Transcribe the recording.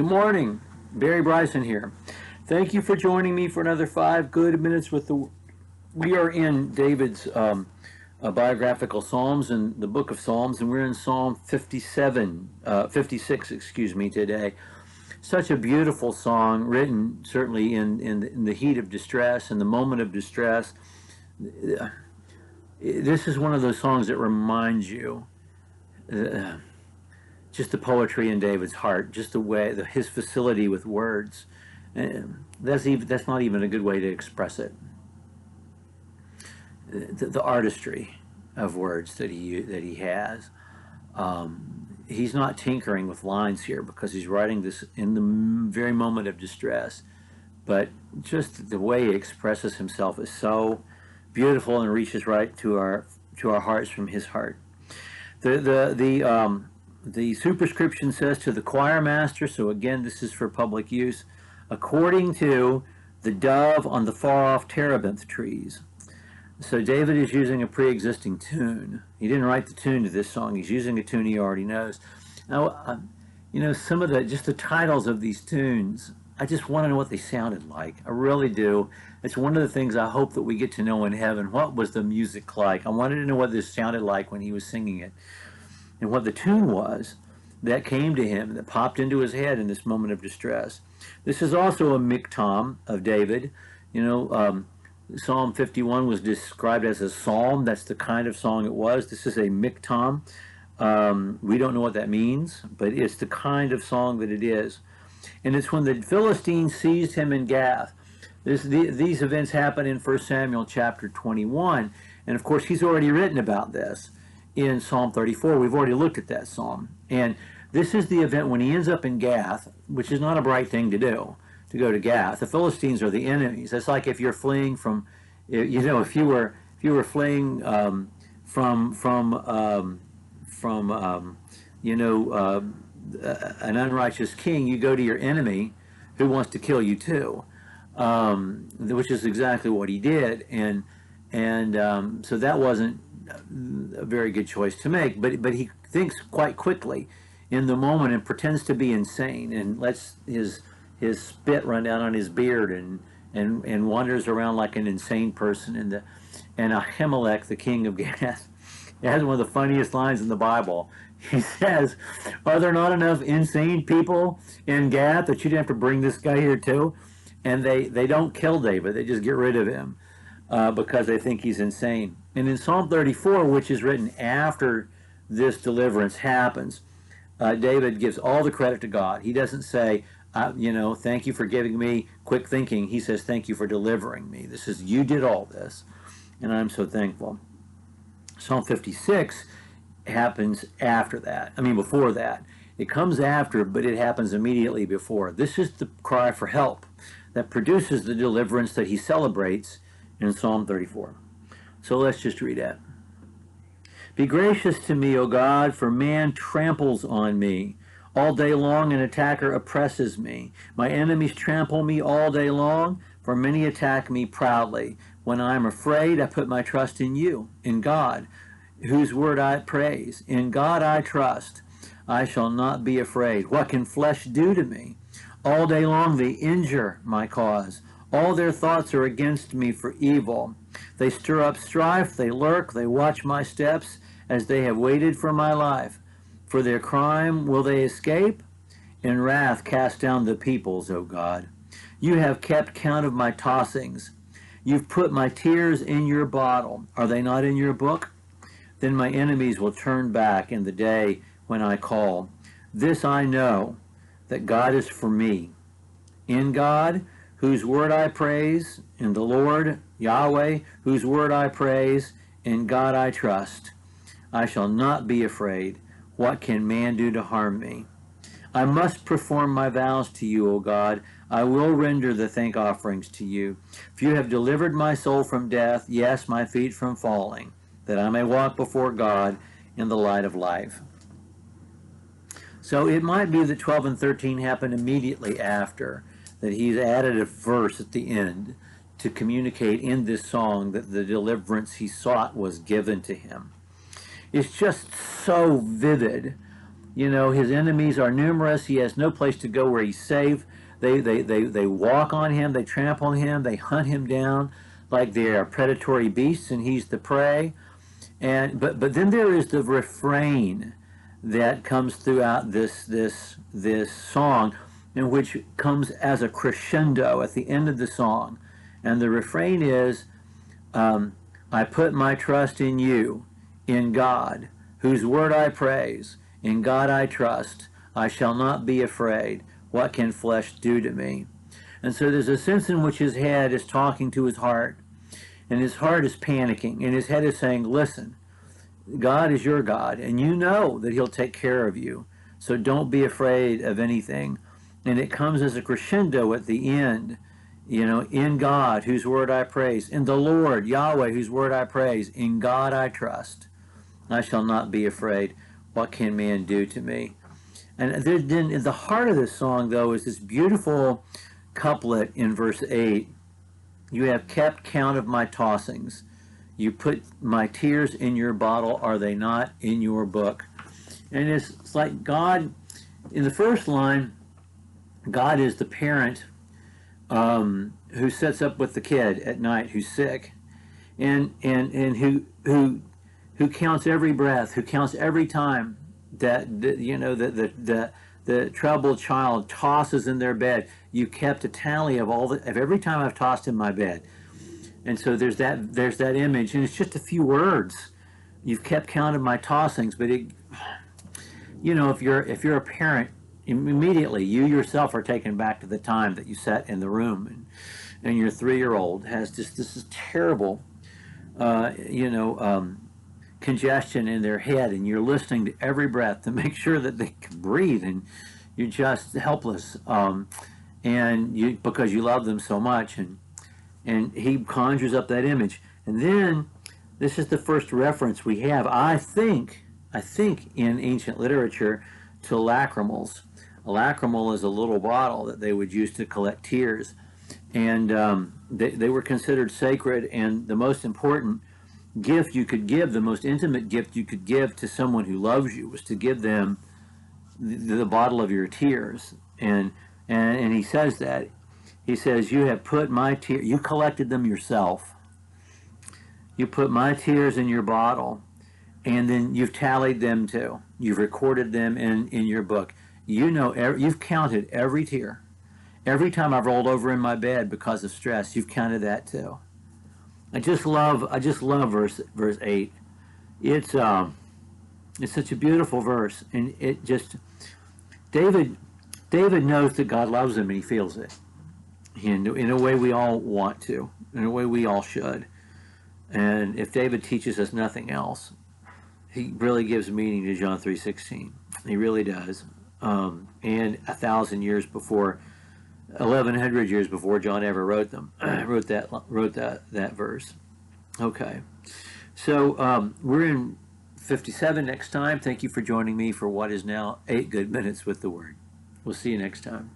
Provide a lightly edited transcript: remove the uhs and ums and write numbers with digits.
Good morning. Barry Bryson here. Thank you for joining me for another 5 good minutes with the. We are in David's biographical Psalms in the book of Psalms, and we're in Psalm 56, excuse me, today. Such a beautiful song, written certainly in the heat of distress, in the moment of distress. This is one of those songs that reminds you. Just the poetry in David's heart, just the way, his facility with words. That's not even a good way to express it. The artistry of words that he has. He's not tinkering with lines here because he's writing this in the very moment of distress. But just the way he expresses himself is so beautiful and reaches right to our hearts from his heart. The superscription says to the choir master, so again, this is for public use, according to the dove on the far-off terebinth trees. So David is using a pre-existing tune. He didn't write the tune to this song. He's using a tune he already knows. Now, some of just the titles of these tunes, I just want to know what they sounded like. I really do. It's one of the things I hope that we get to know in heaven. What was the music like? I wanted to know what this sounded like when he was singing it. And what the tune was that came to him, that popped into his head in this moment of distress. This is also a miktam of David. Psalm 51 was described as a psalm. That's the kind of song it was. This is a miktam. We don't know what that means, but it's the kind of song that it is. And it's when the Philistines seized him in Gath. These events happen in 1 Samuel chapter 21. And of course, he's already written about this in Psalm 34. We've already looked at that psalm. And this is the event when he ends up in Gath, which is not a bright thing to do, to go to Gath. The Philistines are the enemies. It's like if you're fleeing from, if you were fleeing from an unrighteous king, you go to your enemy who wants to kill you too, which is exactly what he did. And so that wasn't a very good choice to make, but he thinks quite quickly in the moment and pretends to be insane and lets his spit run down on his beard and wanders around like an insane person. And Ahimelech, the king of Gath, has one of the funniest lines in the Bible. He says, "Are there not enough insane people in Gath that you'd have to bring this guy here too?" And they don't kill David; they just get rid of him because they think he's insane. And in Psalm 34, which is written after this deliverance happens, David gives all the credit to God. He doesn't say, thank you for giving me quick thinking. He says, thank you for delivering me. You did all this, and I'm so thankful. Psalm 56 happens after that. Before that. It comes after, but it happens immediately before. This is the cry for help that produces the deliverance that he celebrates in Psalm 34. So let's just read that. Be gracious to me, O God, for man tramples on me. All day long an attacker oppresses me. My enemies trample me all day long, for many attack me proudly. When I am afraid, I put my trust in you, in God, whose word I praise. In God I trust. I shall not be afraid. What can flesh do to me? All day long they injure my cause. All their thoughts are against me for evil. They stir up strife, they lurk, they watch my steps, as they have waited for my life. For their crime will they escape? In wrath cast down the peoples, O God. You have kept count of my tossings. You've put my tears in your bottle. Are they not in your book? Then my enemies will turn back in the day when I call. This I know, that God is for me. In God, whose word I praise, in the Lord, Yahweh, whose word I praise, in God I trust. I shall not be afraid. What can man do to harm me? I must perform my vows to you, O God. I will render the thank offerings to you. For you have delivered my soul from death, yes, my feet from falling, that I may walk before God in the light of life. So it might be that 12 and 13 happened immediately after, that he's added a verse at the end to communicate in this song that the deliverance he sought was given to him. It's just so vivid You know, his enemies are numerous. He has no place to go where he's safe. They walk on him. They trample on him. They hunt him down like they are predatory beasts, and he's the prey. And but then there is the refrain that comes throughout this song, in which comes as a crescendo at the end of the song, and the refrain is, "I put my trust in you, in God, whose word I praise. In God I trust. I shall not be afraid. What can flesh do to me?" And so there's a sense in which his head is talking to his heart, and his heart is panicking, and his head is saying, "Listen, God is your God, and you know that he'll take care of you. So don't be afraid of anything." And it comes as a crescendo at the end, you know, "In God, whose word I praise. In the Lord, Yahweh, whose word I praise. In God I trust. I shall not be afraid. What can man do to me?" And then in the heart of this song, though, is this beautiful couplet in verse 8. "You have kept count of my tossings. You put my tears in your bottle. Are they not in your book?" And it's like God, in the first line, God is the parent who sits up with the kid at night who's sick, and who counts every breath, who counts every time that you know the troubled child tosses in their bed. You kept a tally of every time I've tossed in my bed. And so there's that image, and it's just a few words. "You've kept count of my tossings," but you know, if you're a parent, immediately you yourself are taken back to the time that you sat in the room, and your 3-year-old has just this is terrible, congestion in their head, and you're listening to every breath to make sure that they can breathe, and you're just helpless, and you because you love them so much, and he conjures up that image. And then this is the first reference we have, I think in ancient literature, to lacrimals. A lacrimal is a little bottle that they would use to collect tears, and they were considered sacred, and the most important gift you could give, the most intimate gift you could give to someone who loves you, was to give them the bottle of your tears. And he says that. He says, "You have put my tears, you collected them yourself. You put my tears in your bottle, and then you've tallied them too. You've recorded them in your book. You know, you've counted every tear. Every time I've rolled over in my bed because of stress, you've counted that too." I just love verse 8. It's such a beautiful verse, and it just David knows that God loves him, and he feels it. In a way we all want to, in a way we all should. And if David teaches us nothing else, he really gives meaning to John 3:16. He really does. And 1,000 years before, 1,100 years before John ever wrote that verse. Okay, so we're in 57 next time. Thank you for joining me for what is now 8 good minutes with the Word. We'll see you next time.